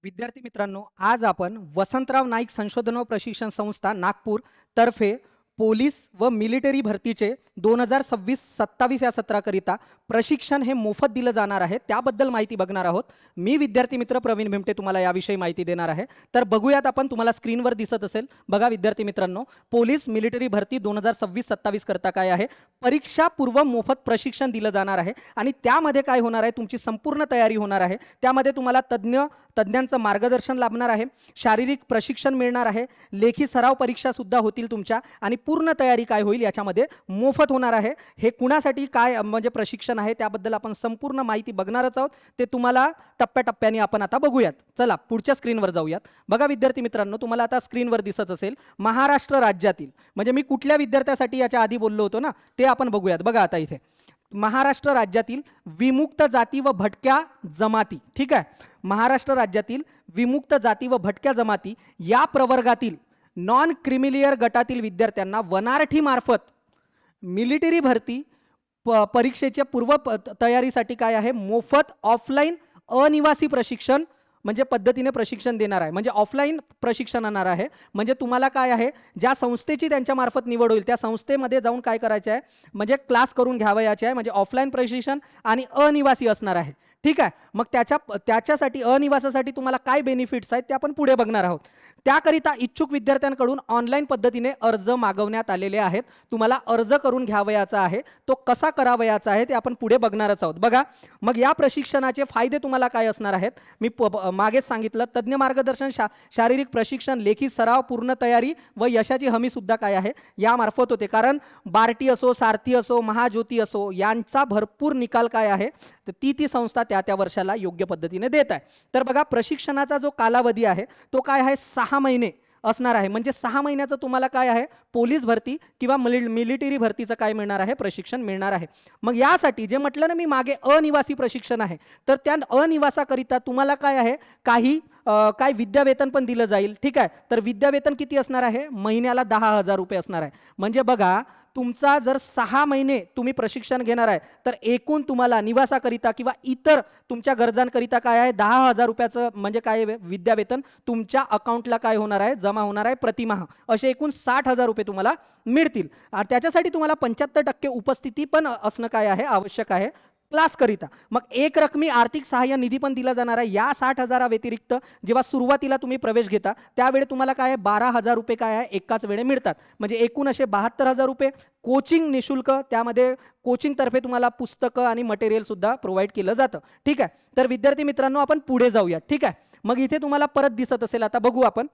विद्यार्थी मित्रांनो, आज आपण वसंतराव नाईक संशोधन व प्रशिक्षण संस्था नागपूर तर्फे पोलीस व मिलिटरी भरतीचे 2026-27 या सत्राकरिता प्रशिक्षण हे मोफत दिलं जाणार आहे, त्याबद्दल माहिती बघणार आहोत. मी विद्यार्थी मित्र प्रवीण भिमटे तुम्हाला याविषयी माहिती देणार आहे. तर बघूयात आपण. तुम्हाला स्क्रीनवर दिसत असेल बघा विद्यार्थी मित्रांनो, पोलीस मिलिटरी भरती 2026-27 करता काय आहे, परीक्षा पूर्व मोफत प्रशिक्षण दिलं जाणार आहे आणि त्यामध्ये काय होणार आहे, तुमची संपूर्ण तयारी होणार आहे. त्यामध्ये तुम्हाला तज्ञांचं मार्गदर्शन लाभणार आहे, शारीरिक प्रशिक्षण मिळणार आहे, लेखी सराव परीक्षा सुद्धा होतील तुमच्या आणि पूर्ण तयारी काय होईल याच्यामध्ये मोफत होणार आहे. हे कुणासाठी काय म्हणजे प्रशिक्षण आहे त्याबद्दल आपण संपूर्ण माहिती बघणारच आहोत. ते तुम्हाला टप्प्याटप्प्याने आपण आता बघूयात. चला पुढच्या स्क्रीनवर जाऊयात. बघा विद्यार्थी मित्रांनो, तुम्हाला आता स्क्रीनवर दिसत असेल महाराष्ट्र राज्यातील, म्हणजे मी कुठल्या विद्यार्थ्यासाठी याच्या आधी बोललो होतो ना, ते आपण बघूयात. बघा आता इथे महाराष्ट्र राज्यातील विमुक्त जाती व भटक्या जमाती, ठीक आहे, महाराष्ट्र राज्यातील विमुक्त जाती व भटक्या जमाती या प्रवर्गातील नॉन क्रिमिलियर गटातील विद्यार्थ्यांना वनारठी मार्फत मिलिटरी भरती परीक्षेच्या पूर्व तयारीसाठी काय आहे, मोफत ऑफलाईन अनिवासी प्रशिक्षण म्हणजे पद्धतीने प्रशिक्षण देणार आहे. म्हणजे ऑफलाईन प्रशिक्षण आणणार आहे. म्हणजे तुम्हाला काय आहे, ज्या संस्थेची त्यांच्या मार्फत निवड होईल त्या संस्थेमध्ये जाऊन काय करायचे आहे, म्हणजे क्लास करून घ्यावयाचे आहे. म्हणजे ऑफलाईन प्रशिक्षण आणि अनिवासी असणार आहे, ठीक आहे. मग त्याच्यासाठी अनिवासासाठी तुम्हाला काय बेनिफिट्स आहेत ते आपण पुढे बघणार आहोत. त्याकरिता इच्छुक विद्यार्थ्यांकडून ऑनलाईन पद्धतीने अर्ज मागवण्यात आलेले आहेत. तुम्हाला अर्ज करून घ्यावयाचा आहे. तो कसा करावयाचा आहे ते आपण पुढे बघणारच आहोत. बघा मग या प्रशिक्षणाचे फायदे तुम्हाला काय असणार आहेत, मी मागेच सांगितलं. तज्ञ मार्गदर्शन, शारीरिक प्रशिक्षण, लेखी सराव, पूर्ण तयारी व यशाची हमी सुद्धा काय आहे यामार्फत होते. कारण बार्टी असो, सारथी असो, महाज्योती असो यांचा भरपूर निकाल काय आहे, तर ती संस्था त्या वर्षाला योग्य पद्धतीने देत आहे. तर बघा प्रशिक्षणाचा जो कालावधी आहे तो काय आहे, 6 महिने असणार आहे. म्हणजे 6 महिन्याचं तुम्हाला काय आहे, पोलीस भरती किंवा मिलिटरी भरतीचं काय मिळणार आहे, प्रशिक्षण मिळणार आहे. मग यासाठी जे म्हटलं ना मी मागे, अनिवासी प्रशिक्षण आहे, तर त्या अनिवासाकरिता तुम्हाला काय आहे, काय विद्यावेतन पण दिलं जाईल, ठीक आहे. तर विद्यावेतन किती असणार आहे, महिन्याला 10,000 रुपये असणार आहे. म्हणजे बघा तुमचा जर 6 महिने तुम्ही प्रशिक्षण घेणार आहे तर एकूण तुम्हाला निवासाकरिता किंवा इतर तुमच्या गरजांकरिता काय आहे, 10,000 रुपयाचं म्हणजे काय विद्यावेतन तुमच्या अकाउंटला काय होणार आहे, जमा होणार आहे प्रतिमाह. असे एकूण 60,000 रुपये तुम्हाला मिळतील. त्याच्यासाठी तुम्हाला 75% उपस्थिती पण असणं काय आहे, आवश्यक आहे क्लासकरिता. मग एक रकमी आर्थिक सहाय्य निधी पण दिला जाणार आहे. या 60,000 व्यतिरिक्त जेव्हा सुरुवातीला तुम्ही प्रवेश घेता त्यावेळी तुम्हाला काय आहे, 12,000 रुपये काय आहे एकाच वेळे मिळतात. म्हणजे एकूण असे 72,000 रुपये. कोचिंग निशुल्क, त्यामध्ये कोचिंग तर्फे तुम्हाला पुस्तकं आणि मटेरियल सुद्धा प्रोव्हाइड केलं जातं, ठीक आहे. तर विद्यार्थी मित्रांनो आपण पुढे जाऊया, ठीक आहे. मग इथे तुम्हाला परत दिसत असेल, आता बघू आपण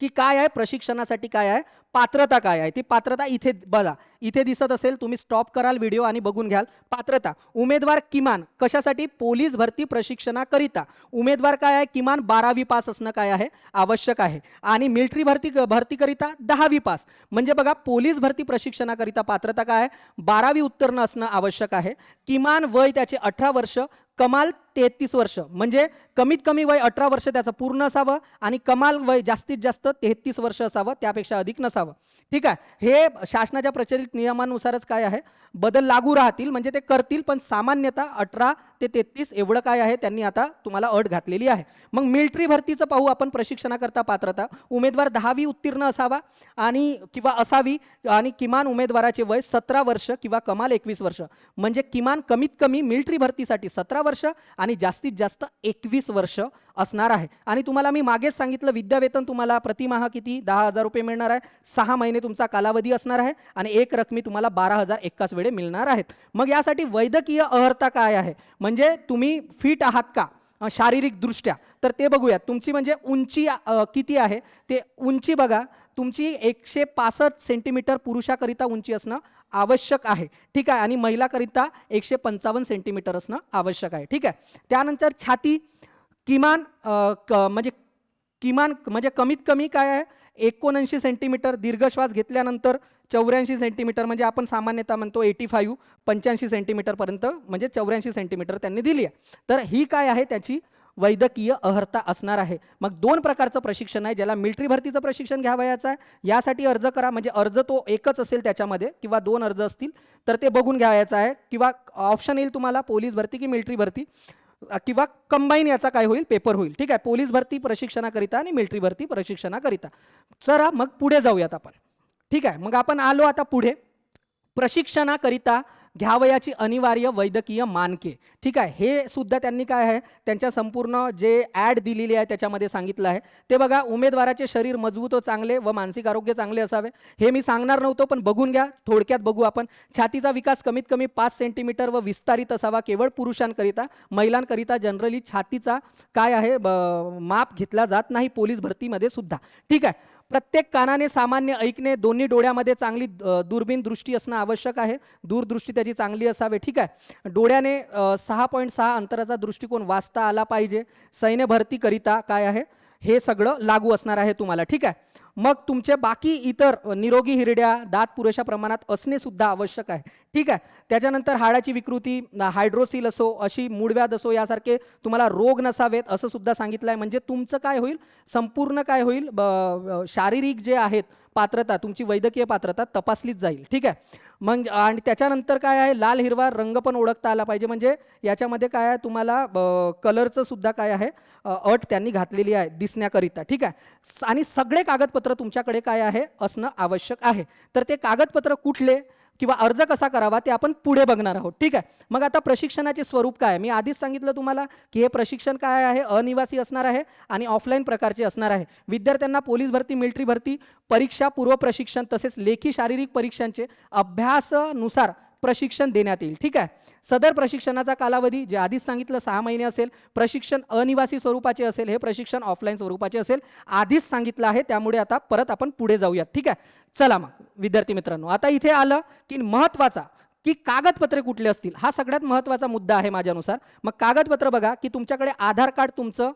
की काय आहे प्रशिक्षणासाठी काय आहे, पात्रता काय आहे. ती पात्रता इथे बघा, इथे दिसत असेल, तुम्ही स्टॉप कराल व्हिडिओ आणि बघून घ्याल. पात्रता, उमेदवार किमान कशासाठी, पोलीस भरती प्रशिक्षणाकरिता उमेदवार काय आहे, किमान 12वी पास असणं काय आहे, आवश्यक आहे. आणि मिलिटरी भरतीकरिता 10वी पास. म्हणजे बघा पोलीस भरती प्रशिक्षणाकरिता पात्रता काय आहे, 12वी उत्तीर्ण असणं आवश्यक आहे. किमान वय त्याचे 18 वर्ष, कमाल 33 वर्ष. म्हणजे कमीत कमी वय 18 वर्ष त्याचं पूर्ण असावं आणि कमाल वय जास्तीत जास्त 33 वर्ष असावं, त्यापेक्षा अधिक नसावं, ठीक आहे. हे शासनाच्या प्रचलित नियमानुसारच काय आहे, बदल लागू राहतील, म्हणजे ते करतील, पण सामान्यतः 18 ते 33 एवढं काय आहे त्यांनी आता तुम्हाला अट घातलेली आहे. मग मिलिटरी भरतीचं पाहू आपण. प्रशिक्षणाकरता पात्रता, उमेदवार 10वी उत्तीर्ण असावा आणि किंवा असावी आणि किमान उमेदवाराचे वय 17 वर्ष किंवा कमाल 21 वर्ष. म्हणजे किमान कमीत कमी मिलिटरी भरतीसाठी 17 वर्ष आणि जास्तीत जास्त 21 वर्ष असणार आहे. आणि तुम्हाला मी मागेच सांगितलं, विद्यावेतन तुम्हाला प्रतिमाह किती, 10,000 रुपये मिळणार आहे. 6 महिने तुमचा कालावधी असणार आहे आणि एक रकमी तुम्हाला 12,000 एकाच वेळे मिळणार आहेत. मग यासाठी वैद्यकीय अर्हता काय आहे, म्हणजे तुम्ही फिट आहात का शारीरिक दृष्ट्या, तर ते बघूयात. तुमची म्हणजे उंची किती आहे, ते उंची बघा, तुमची 165 सेंटीमीटर पुरुषाकरिता उंची असणं आवश्यक आहे, ठीक आहे. आणि महिलाकरिता 155 सेंटीमीटर असणं आवश्यक आहे, ठीक आहे. त्यानंतर छाती किमान म्हणजे कमीत कमी काय आहे, 79 सेंटीमीटर. दीर्घ श्वास घेतल्यानंतर 84 सेंटीमीटर, म्हणजे आपण सामान्यतः म्हणतो 85 सेंटीमीटर पर्यंत, म्हणजे 84 सेंटीमीटर त्यांनी दिली आहे. तर ही काय आहे त्याची वैद्यकीय अर्हता असणार आहे. मग 2 प्रकारचं प्रशिक्षण आहे. ज्याला मिलिटरी भरतीचं प्रशिक्षण घ्यावयाचं आहे यासाठी अर्ज करा. म्हणजे अर्ज तो एकच असेल त्याच्यामध्ये किंवा 2 अर्ज असतील तर ते बघून घ्यायचं आहे, किंवा ऑप्शन येईल तुम्हाला पोलीस भरती की मिलिटरी भरती. किंवा कंबाईन याचा काय होईल पेपर होईल. ठीक आहे, पोलीस भरती प्रशिक्षणाकरिता आणि मिलिटरी भरती प्रशिक्षणाकरिता. चला मग पुढे जाऊयात आपण. ठीक आहे, मग आपण आलो आता पुढे. प्रशिक्षणाकरिता घ्यावयाची अनिवार्य वैद्यकीय मानके. ठीक आहे, हे सुद्धा त्यांनी काय आहे त्यांच्या संपूर्ण जे ॲड दिलेली आहे त्याच्यामध्ये सांगितलं आहे. ते बघा, उमेदवाराचे शरीर मजबूत व चांगले व मानसिक आरोग्य चांगले असावे. हे मी सांगणार नव्हतो पण बघून घ्या, थोडक्यात बघू आपण. छातीचा विकास कमीत कमी 5 सेंटीमीटर व विस्तारित असावा केवळ पुरुषांकरिता. महिलांकरिता जनरली छातीचा काय आहे माप घेतला जात नाही पोलीस भरतीमध्ये सुद्धा. ठीक आहे, प्रत्येक कानाने सामान्य ऐकणे, दोन्ही डोळ्यामध्ये चांगली दुर्बीन दृष्टी असणं आवश्यक आहे. दूरदृष्टी त्याची चांगली असावी. ठीक आहे, डोळ्याने 6.6 अंतराचा दृष्टिकोन वाचता आला पाहिजे. सैन्य भरतीकरिता काय आहे हे सगळं लागू असणार आहे तुम्हाला. ठीक आहे, मग तुमचे बाकी इतर निरोगी हिरड्या, दात पुरेशा प्रमाणात असणे सुद्धा आवश्यक आहे. ठीक आहे, त्याच्यानंतर हाडाची विकृती, हायड्रोसिल असो, अशी मूळव्याध असो, यासारखे तुम्हाला रोग नसावेत असं सुद्धा सांगितलं आहे. म्हणजे तुमचं काय होईल, संपूर्ण काय होईल, शारीरिक जे आहेत पात्रता, तुमची वैद्यकीय पात्रता तपासलीच जाईल. ठीक आहे, मग आणि त्याच्यानंतर काय आहे, लाल हिरवा रंग पण ओळखता आला पाहिजे. म्हणजे याच्यामध्ये काय आहे तुम्हाला कलरचं सुद्धा काय आहे अट त्यांनी घातलेली आहे दिसण्याकरिता. ठीक आहे, आणि सगळे कागदपत्र तुमच्याकडे काय आहे असणं आवश्यक आहे. तर ते कागदपत्र कुठले किंवा अर्ज कसा करावा ते आपण पुढे बघणार आहोत. ठीक आहे, मग आता प्रशिक्षणाचे स्वरूप काय आहे, मी आधीच सांगितलं तुम्हाला की हे प्रशिक्षण काय आहे अनिवासी असणार आहे आणि ऑफलाईन प्रकारचे असणार आहे. विद्यार्थ्यांना पोलीस भरती, मिलिटरी भरती परीक्षा, पूर्व प्रशिक्षण तसेच लेखी शारीरिक परीक्षांचे अभ्यासानुसार प्रशिक्षण देण्यात येईल. ठीक आहे, सदर प्रशिक्षणाचा कालावधी जे आधीच सांगितलं 6 महिने असेल. प्रशिक्षण अनिवासी स्वरूपाचे असेल, हे प्रशिक्षण ऑफलाईन स्वरूपाचे असेल, आधीच सांगितलं आहे. त्यामुळे आता परत आपण पुढे जाऊयात. ठीक आहे, चला मग विद्यार्थी मित्रांनो, आता इथे आलं की महत्त्वाचा की कागदपत्रे कुठले असतील, हा सगळ्यात महत्त्वाचा मुद्दा आहे माझ्यानुसार. मग कागदपत्र बघा की तुमच्याकडे आधार कार्ड तुमचं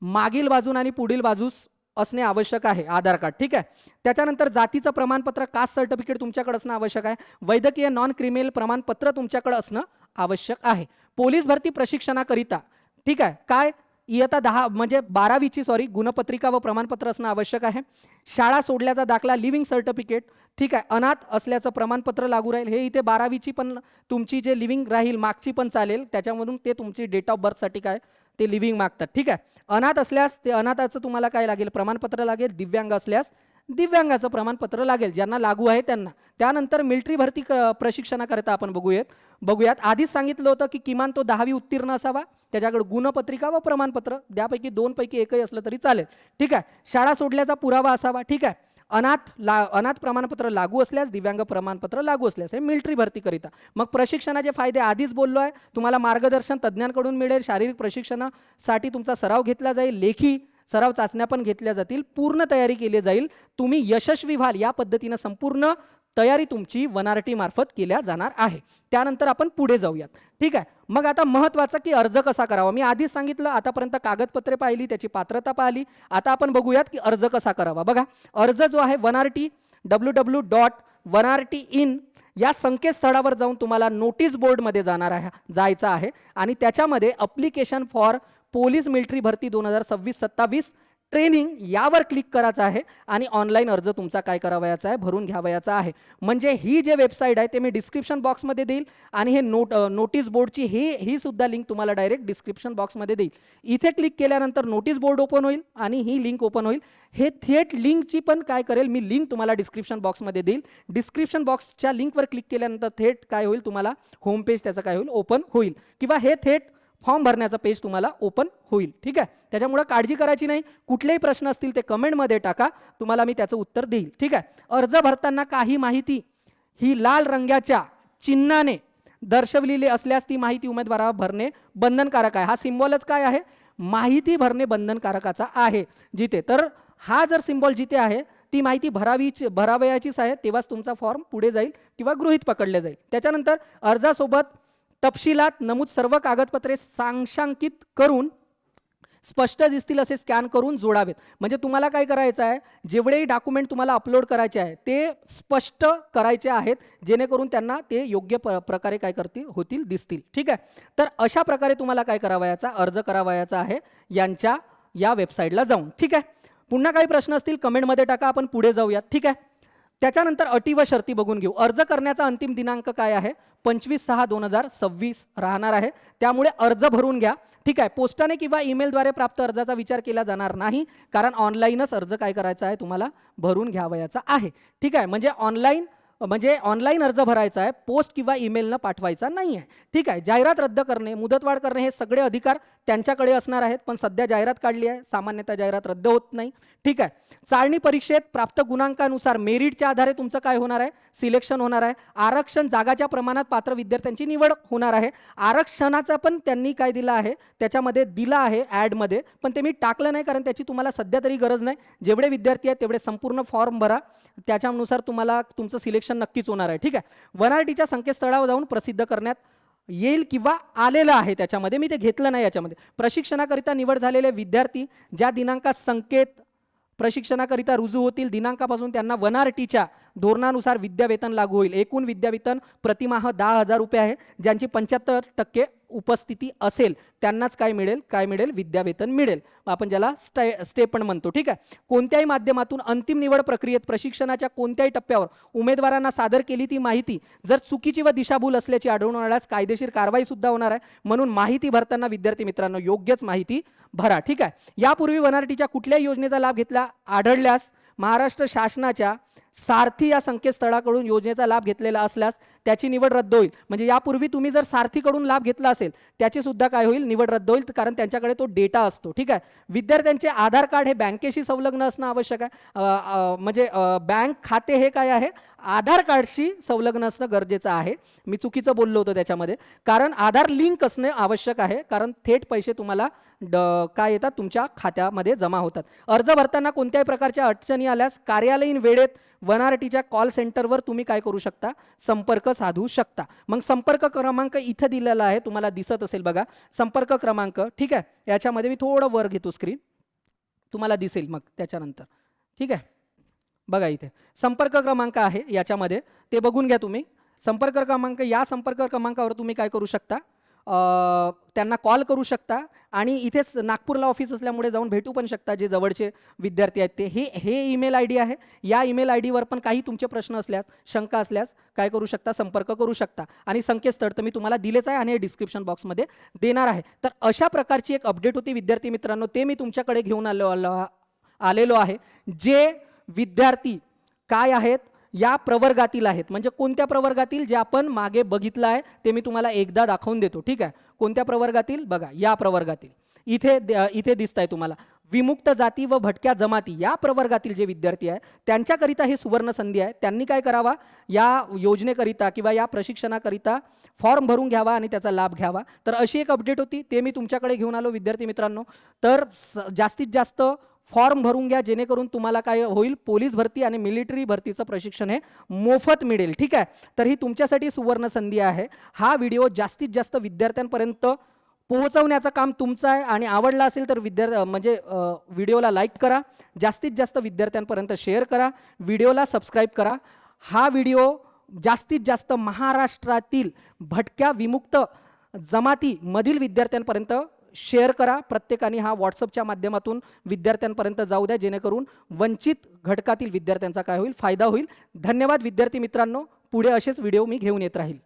मागील बाजून आणि पुढील बाजूस असणे आवश्यक आहे, आधार कार्ड. ठीक आहे, त्याच्यानंतर जातीचं प्रमाणपत्र, कास्ट सर्टिफिकेट तुमच्याकडे असणं आवश्यक आहे. वैद्यकीय नॉन क्रिमिनल प्रमाणपत्र तुमच्याकडे असणं आवश्यक आहे. पोलीस भरती प्रशिक्षणाकरिता ठीक आहे काय इयत्ता 10 म्हणजे 12वीची गुणपत्रिका व प्रमाणपत्र असणं आवश्यक आहे. शाळा सोडल्याचा दाखला, लिव्हिंग सर्टिफिकेट. ठीक आहे, अनाथ असल्याचं प्रमाणपत्र लागू राहील. हे इथे 12वीची पण तुमची जे लिव्हिंग राहील मागची पण चालेल, त्याच्यामधून ते तुमची डेट ऑफ बर्थसाठी काय ते लिव्हिंग मागतात. ठीक आहे, अनाथ असल्यास ते अनाथाचं तुम्हाला काय लागेल प्रमाणपत्र लागेल. दिव्यांग असल्यास दिव्यांगाचं प्रमाणपत्र लागेल, ज्यांना लागू आहे त्यांना. त्यानंतर मिलिटरी भरती प्रशिक्षणाकरिता आपण बघूयात. आधीच सांगितलं होतं की किमान तो 10वी उत्तीर्ण असावा, त्याच्याकडे गुणपत्रिका व प्रमाणपत्र द्यापैकी 2 पैकी एकही असलं तरी चालेल. ठीक आहे, शाळा सोडल्याचा पुरावा असावा. ठीक आहे, अनाथ प्रमाणपत्र लागू असल्यास, दिव्यांग प्रमाणपत्र लागू असल्यास, हे मिलिटरी भरतीकरिता. मग प्रशिक्षणाचे फायदे आधीच बोललो आहे, तुम्हाला मार्गदर्शन तज्ज्ञांकडून मिळेल. शारीरिक प्रशिक्षणासाठी तुमचा सराव घेतला जाईल. लेखी सराव चाचण्या पण घेतल्या जातील. पूर्ण तयारी केली जाईल. तुम्ही यशस्वी व्हाल या पद्धतीनं संपूर्ण तयारी तुमची वनआरटी मार्फत केल्या जाणार आहे. त्यानंतर आपण पुढे जाऊयात. ठीक आहे, मग आता महत्त्वाचं की अर्ज कसा करावा. मी आधीच सांगितलं, आतापर्यंत कागदपत्रे पाहिली, त्याची पात्रता पाहिली. आता आपण बघूयात की अर्ज कसा करावा. बघा, अर्ज जो आहे वनआरटी www.1rtin या संकेतस्थळावर जाऊन तुम्हाला नोटीस बोर्डमध्ये जायचं आहे आणि त्याच्यामध्ये अप्लिकेशन फॉर पोलीस मिलिटरी भरती 2026-27 ट्रेनिंग यावर क्लिक करायचं आहे आणि ऑनलाईन अर्ज तुमचा काय करावयाचा आहे भरून घ्यावयाचा आहे. म्हणजे ही जे वेबसाईट आहे ते मी डिस्क्रिप्शन बॉक्समध्ये देईल आणि हे नोटीस बोर्डची ही सुद्धा लिंक तुम्हाला डायरेक्ट डिस्क्रिप्शन बॉक्समध्ये देईल. इथे क्लिक केल्यानंतर नोटीस बोर्ड ओपन होईल आणि ही लिंक ओपन होईल. हे थेट लिंकची पण काय करेल मी लिंक तुम्हाला डिस्क्रिप्शन बॉक्समध्ये देईल. डिस्क्रिप्शन बॉक्सच्या लिंकवर क्लिक केल्यानंतर थेट काय होईल तुम्हाला होम पेज त्याचं काय होईल ओपन होईल किंवा हे थेट फॉर्म भरण्याचा पेज तुम्हाला ओपन होईल. ठीक आहे, त्याच्यामुळे काळजी करायची नाही. कुठलेही प्रश्न असतील ते कमेंटमध्ये टाका, तुम्हाला मी त्याचं उत्तर देईल. ठीक आहे, अर्ज भरताना काही माहिती ही लाल रंगाच्या चिन्हाने दर्शवलेली असल्यास ती माहिती उमेदवाराला भरणे बंधनकारक आहे. हा सिम्बॉलच काय आहे माहिती भरणे बंधनकारकाचा आहे जिथे. तर हा जर सिम्बॉल जिथे आहे ती माहिती भरावयाचीच आहे, तेव्हाच तुमचा फॉर्म पुढे जाईल किंवा गृहीत पकडले जाईल. त्याच्यानंतर अर्जासोबत तपशिलात नमूद सर्व कागदपत्रे सांशांकित करून स्पष्ट दिसतील असे स्कॅन करून जोडावेत. म्हणजे तुम्हाला काय करायचं आहे, जेवढेही डॉक्युमेंट तुम्हाला अपलोड करायचे आहे ते स्पष्ट करायचे आहेत, जेणेकरून त्यांना ते योग्य प्रकारे काय होतील दिसतील. ठीक आहे, तर अशा प्रकारे तुम्हाला काय करावयाचा अर्ज करावयाचा आहे या वेबसाईटला जाऊन. ठीक आहे, पुन्हा काही प्रश्न असतील कमेंटमध्ये टाका, आपण पुढे जाऊयात. ठीक आहे, त्याच्यानंतर अटी व शर्ती बघून घेऊ. अर्ज करण्याचा अंतिम दिनांक काय आहे? 25/6/2026 राहणार आहे. त्यामुळे अर्ज भरून घ्या. ठीक आहे. पोस्टाने किंवा ईमेलद्वारे प्राप्त अर्जाचा विचार केला जाणार नाही, कारण ऑनलाईनच अर्ज काय करायचा आहे? तुम्हाला भरून घ्यावयाचा आहे. ठीक आहे. म्हणजे ऑनलाईन अर्ज भरायचा आहे, पोस्ट किंवा ईमेलनं पाठवायचा नाही आहे. ठीक आहे. जाहिरात रद्द करणे, मुदतवाढ करणे हे सगळे अधिकार त्यांच्याकडे असणार आहेत, पण सध्या जाहिरात काढली आहे, सामान्यतः जाहिरात रद्द होत नाही. ठीक आहे. चाळणी परीक्षेत प्राप्त गुणांकानुसार मेरिटच्या आधारे तुमचं काय होणार आहे? सिलेक्शन होणार आहे. आरक्षण जागाच्या प्रमाणात पात्र विद्यार्थ्यांची निवड होणार आहे. आरक्षणाचा पण त्यांनी काय दिला आहे? त्याच्यामध्ये दिला आहे ॲडमध्ये, पण ते मी टाकलं नाही कारण त्याची तुम्हाला सध्या तरी गरज नाही. जेवढे विद्यार्थी आहेत तेवढे संपूर्ण फॉर्म भरा, त्याच्यानुसार तुम्हाला तुमचं सिलेक्शन नक्कीच होणार आहे. ठीक आहे. वनआरटीच्या संकेतस्थळावर जाऊन प्रसिद्ध करण्यात येईल किंवा आलेलं आहे, त्याच्यामध्ये मी ते घेतलं नाही. याच्यामध्ये प्रशिक्षणाकरिता निवड झालेले विद्यार्थी ज्या दिनांकात संकेत प्रशिक्षणाकरिता रुजू होतील दिनांकापासून त्यांना वनआरटीच्या धोरणानुसार विद्यावेतन लागू होईल. एकूण विद्यावेतन प्रतिमाह 10,000 रुपये आहे. ज्यांची 75% उपस्थिती असेल त्यांनाच काय मिळेल? विद्यावेतन मिळेल. आपण ज्याला स्टेपण म्हणतो. ठीक आहे. कोणत्याही माध्यमातून अंतिम निवड प्रक्रियेत प्रशिक्षणाच्या कोणत्याही टप्प्यावर उमेदवारांना सादर केली ती माहिती जर चुकीची व दिशाभूल असल्याची आढळून आल्यास कायदेशीर कारवाई सुद्धा होणार आहे. म्हणून माहिती भरताना विद्यार्थी मित्रांनो योग्यच माहिती भरा. ठीक आहे. यापूर्वी वनआरटीच्या कुठल्याही योजनेचा लाभ घेतला आढळल्यास महाराष्ट्र शासनाच्या सारथी या संकेतस्थळाकडून योजनेचा लाभ घेतलेला असल्यास त्याची निवड रद्द होईल. म्हणजे यापूर्वी तुम्ही जर सारथीकडून लाभ घेतला असेल त्याची सुद्धा काय होईल? निवड रद्द होईल, कारण त्यांच्याकडे तो डेटा असतो. ठीक आहे. विद्यार्थ्यांचे आधार कार्ड हे बँकेशी संलग्न असणं आवश्यक आहे. म्हणजे बँक खाते हे काय आहे? आधार कार्डशी संलग्न असणं गरजेचं आहे. मी चुकीचं बोललो होतो त्याच्यामध्ये, कारण आधार लिंक असणे आवश्यक आहे, कारण थेट पैसे तुम्हाला काय येतात? तुमच्या खात्यामध्ये जमा होतात. अर्ज भरताना कोणत्याही प्रकारच्या अडचणी आल्यास कार्यालयीन वेळेत वनआरटीच्या कॉल सेंटरवर तुम्ही काय करू शकता? संपर्क साधू शकता. मग संपर्क क्रमांक इथं दिलेला आहे, तुम्हाला दिसत असेल बघा संपर्क क्रमांक. ठीक आहे. याच्यामध्ये मी थोडं वर घेतो स्क्रीन, तुम्हाला दिसेल मग त्याच्यानंतर. ठीक आहे. बघा इथे संपर्क क्रमांक आहे, याच्यामध्ये ते बघून घ्या तुम्ही. संपर्क क्रमांक, या संपर्क क्रमांकावर तुम्ही काय करू शकता? त्यांना कॉल करू शकता आणि इथेच नागपूरला ऑफिस असल्यामुळे जाऊन भेटू पण शकता. जे जवळचे विद्यार्थी आहेत ते हे ईमेल ID आहे. या ईमेल IDवर पण काही तुमचे प्रश्न असल्यास, शंका असल्यास काय करू शकता? संपर्क करू शकता. आणि संकेतस्थळ तर मी तुम्हाला दिलेच आहे आणि डिस्क्रिप्शन बॉक्समध्ये देणार आहे. तर अशा प्रकारची एक अपडेट होती विद्यार्थी मित्रांनो, ते मी तुमच्याकडे घेऊन आलेलो आहे. जे विद्यार्थी काय आहेत? या प्रवर्गातील आहेत. म्हणजे कोणत्या प्रवर्गातील? जे आपण मागे बघितलं आहे ते मी तुम्हाला एकदा दाखवून देतो. ठीक आहे. कोणत्या प्रवर्गातील? बघा या प्रवर्गातील. इथे दिसत आहे तुम्हाला विमुक्त जाती व भटक्या जमाती या प्रवर्गातील जे विद्यार्थी आहे त्यांच्याकरिता हे सुवर्ण संधी आहे. त्यांनी काय करावा? या योजनेकरिता किंवा या प्रशिक्षणाकरिता फॉर्म भरून घ्यावा आणि त्याचा लाभ घ्यावा. तर अशी एक अपडेट होती, ते मी तुमच्याकडे घेऊन आलो विद्यार्थी मित्रांनो. तर जास्तीत जास्त फॉर्म भरून घ्या, जेणेकरून तुम्हाला काय होईल? पोलीस भरती आणि मिलिटरी भरतीचं प्रशिक्षण हे मोफत मिळेल. ठीक आहे. तर ही तुमच्यासाठी सुवर्ण संधी आहे. हा व्हिडिओ जास्तीत जास्त विद्यार्थ्यांपर्यंत पोहोचवण्याचं काम तुमचं आहे आणि आवडला असेल तर व्हिडिओला लाईक करा, जास्तीत जास्त विद्यार्थ्यांपर्यंत शेअर करा, व्हिडिओला सबस्क्राईब करा. हा व्हिडिओ जास्तीत जास्त महाराष्ट्रातील भटक्या विमुक्त जमातीमधील विद्यार्थ्यांपर्यंत शेअर करा. प्रत्येकाने हा व्हॉट्सअपच्या माध्यमातून विद्यार्थ्यांपर्यंत जाऊ द्या, जेणेकरून वंचित घटकातील विद्यार्थ्यांचा काय होईल? फायदा होईल. धन्यवाद विद्यार्थी मित्रांनो. पुढे असेच व्हिडिओ मी घेऊन येत राहील.